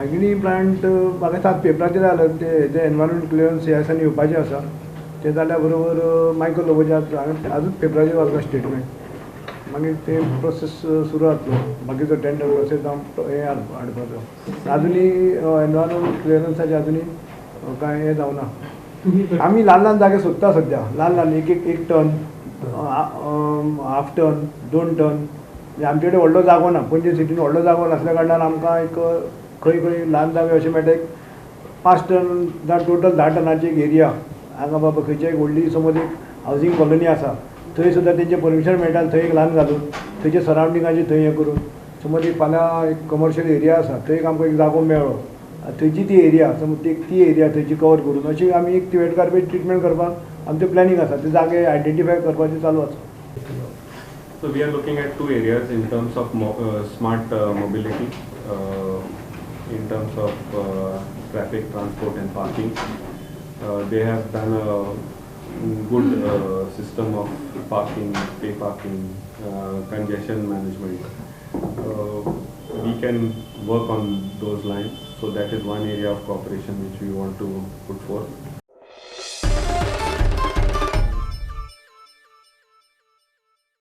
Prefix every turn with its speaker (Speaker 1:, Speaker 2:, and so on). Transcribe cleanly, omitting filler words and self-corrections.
Speaker 1: बांगणी plant म्हाका 7 पेपराचेर जालें ते एनवायरमेंट क्लियरन्स हे आसा आनी येवपाचें आसा ते जाल्या बरोबर मायक्रो लोबोचे आजूच पेपराचेर वाचला स्टेटमेंट मागीर ते प्रोसेस सुरू जातलो बाकीचो टेंडर प्रोसेस जावन हे हाडपाचो अजुनी एनवायरमेंट क्लियरन्साचे अजुनी कांय हे जावना आमी ल्हान जागे सोदता सद्या ल्हान एक टन हाफ टन 2 टन आमचे कडेन व्हडलो जागो ना पणजे सिटीन व्हडलो जागो नासल्या कारणान आमकां एक खंय ल्हान जागे अशें मेळटा एक 5 टन जावं टोटल 10 टनाची एक एरिया हांगा बाबा खंयची एक व्हडली समज एक हावजींग कॉलनी आसा थंय सुद्दां तेंचें परमिशन मेळटा थंय एक ल्हान घालून थंयचे सरावंडिंगाची थंय हें करून समज एक फाल्यां एक कमर्शियल एरिया आसा थंय एक आमकां एक जागो मेळ्ळो थंयची ती एरिया समज ती एरिया थंयची कवर करून अशी आमी एक वेट गार्बेज ट्रिटमेंट करपाक आमचें प्लॅनिंग आसा ते जागे आयडेंटिफाय करपाचें चालू आसा.
Speaker 2: So we are looking at 2 areas in terms of smart mobility, in terms of traffic, transport and parking. They have done a good system of parking, pay parking, congestion management. We can work on those lines. So that is one area of cooperation which we want to put forth.